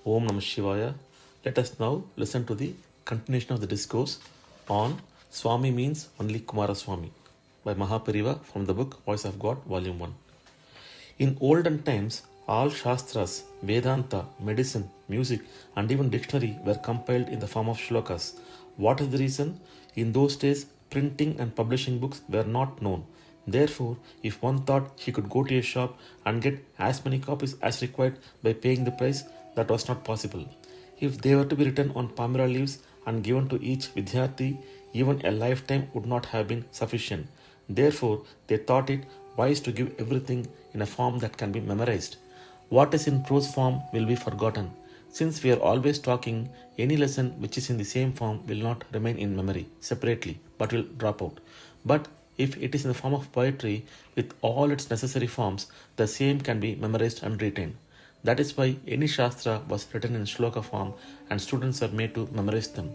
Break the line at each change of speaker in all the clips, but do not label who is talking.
Om Namah Shivaya. Let us now listen to the continuation of the discourse on Swami means only Kumaraswamy by MahaPeriyava from the book Voice of God, Volume 1. In olden times, all Shastras, Vedanta, medicine, music, and even dictionary were compiled in the form of shlokas. What is the reason? In those days, printing and publishing books were not known. Therefore, if one thought he could go to a shop and get as many copies as required by paying the price, that was not possible. If they were to be written on palmyra leaves and given to each Vidyarthi, even a lifetime would not have been sufficient. Therefore, they thought it wise to give everything in a form that can be memorized. What is in prose form will be forgotten. Since we are always talking, any lesson which is in the same form will not remain in memory separately, but will drop out. But if it is in the form of poetry, with all its necessary forms, the same can be memorized and retained. That is why any Shastra was written in shloka form and students are made to memorize them.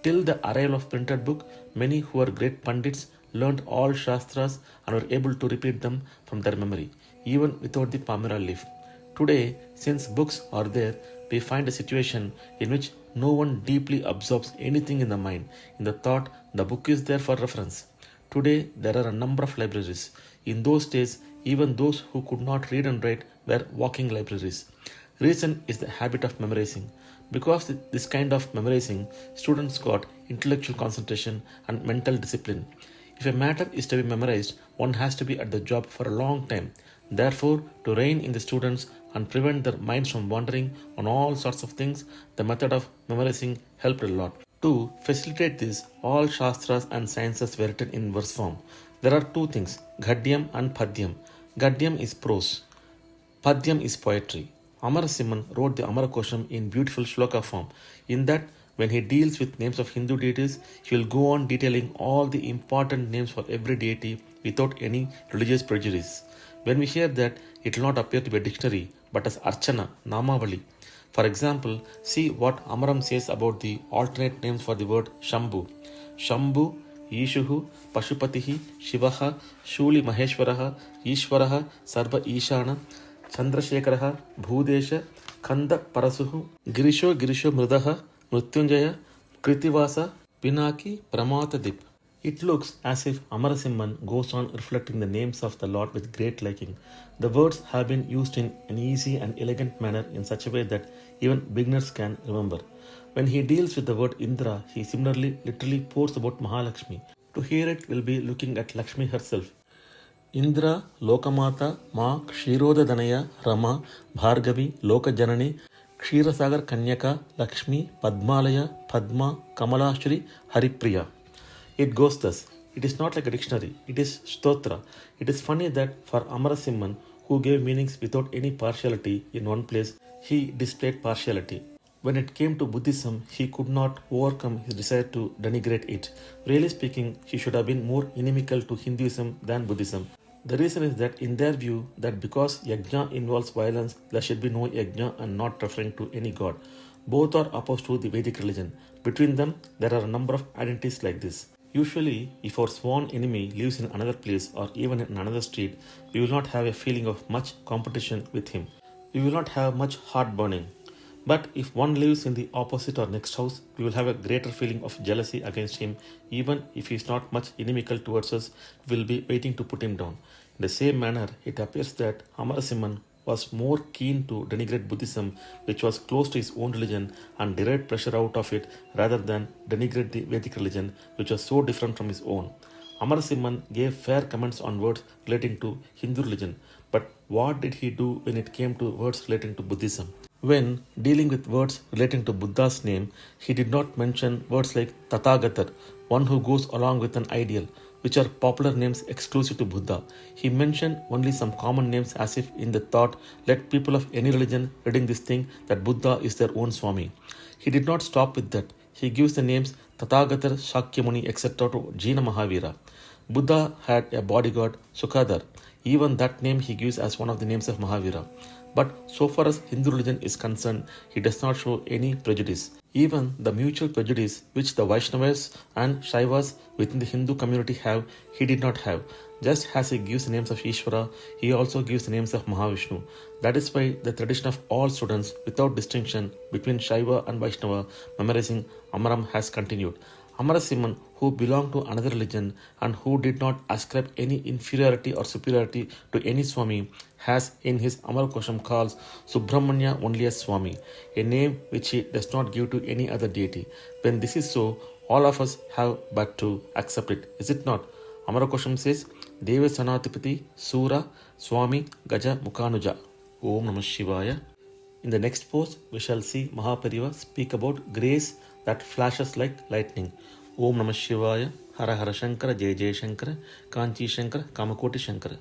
Till the arrival of printed book, many who were great Pandits learned all Shastras and were able to repeat them from their memory, even without the palmyra leaf. Today, since books are there, we find a situation in which no one deeply absorbs anything in the mind, in the thought the book is there for reference. Today, there are a number of libraries. In those days, even those who could not read and write were walking libraries. Reason is the habit of memorizing. Because this kind of memorizing, students got intellectual concentration and mental discipline. If a matter is to be memorized, one has to be at the job for a long time. Therefore, to rein in the students and prevent their minds from wandering on all sorts of things, the method of memorizing helped a lot. To facilitate this, all Shastras and sciences were written in verse form. There are two things, Gadyam and Padyam. Gadyam is prose, Padyam is poetry. Amarasimhan wrote the Amarakosham in beautiful shloka form. In that, when he deals with names of Hindu deities, he will go on detailing all the important names for every deity without any religious prejudice. When we hear that, it will not appear to be a dictionary, but as Archana, Namavali. For example, see what Amaram says about the alternate names for the word Shambhu. Shambhu, Ishuhu, Pashupatihi, Shivaha, Shuli Maheshwaraha, Ishwaraha, Sarva Ishana, Chandrasekarendra, Bhudesha, Kanda Parasuhu, Girisho Mridaha, Mrityunjaya, Kritivasa, Pinaki, Pramatadip. It looks as if Amarasimhan goes on reflecting the names of the Lord with great liking. The words have been used in an easy and elegant manner in such a way that even beginners can remember. When he deals with the word Indra, he similarly literally pours about Mahalakshmi. To hear it, we'll be looking at Lakshmi herself. Indra, Lokamata, Ma, Kshirodhanaya, Rama, Bhargavi, Lokajanani, Kshirasagar Kanyaka, Lakshmi, Padmalaya, Padma, Kamalashri, Haripriya. It goes thus. It is not like a dictionary. It is stotra. It is funny that for Amarasimhan, who gave meanings without any partiality in one place, he displayed partiality. When it came to Buddhism, he could not overcome his desire to denigrate it. Really speaking, he should have been more inimical to Hinduism than Buddhism. The reason is that in their view, that because yajna involves violence, there should be no yajna and not referring to any god. Both are opposed to the Vedic religion. Between them, there are a number of identities like this. Usually, if our sworn enemy lives in another place or even in another street, we will not have a feeling of much competition with him. We will not have much heart burning. But if one lives in the opposite or next house, we will have a greater feeling of jealousy against him. Even if he is not much inimical towards us, we will be waiting to put him down. In the same manner, it appears that Amarasimhan was more keen to denigrate Buddhism, which was close to his own religion, and derived pleasure out of it, rather than denigrate the Vedic religion, which was so different from his own. Amarasimhan gave fair comments on words relating to Hindu religion, but what did he do when it came to words relating to Buddhism? When dealing with words relating to Buddha's name, he did not mention words like Tathagatar, one who goes along with an ideal, which are popular names exclusive to Buddha. He mentioned only some common names as if in the thought, let people of any religion reading this think that Buddha is their own Swami. He did not stop with that. He gives the names Tathagatar, Shakyamuni, etc. to Jina Mahavira. Buddha had a bodyguard, Sukadar. Even that name he gives as one of the names of Mahavira. But so far as Hindu religion is concerned, he does not show any prejudice. Even the mutual prejudice which the Vaishnavas and Shaivas within the Hindu community have, he did not have. Just as he gives the names of Ishvara, he also gives the names of Mahavishnu. That is why the tradition of all students, without distinction between Shaiva and Vaishnava, memorizing Amaram has continued. Amarasiman, who belonged to another religion and who did not ascribe any inferiority or superiority to any Swami, has in his Amarakosham calls Subramanya only as Swami, a name which he does not give to any other deity. When this is so, all of us have but to accept it, is it not? Amarakosham says, Deva Sanatipati Sura Swami Gaja Mukhanuja. Om Namah Shivaya. In the next post, we shall see MahaPeriyava speak about grace that flashes like lightning. Om Namah Shivaya. Hara Hara Shankara Jai Jai Shankara. Kanchi Shankara Kamakoti Shankara.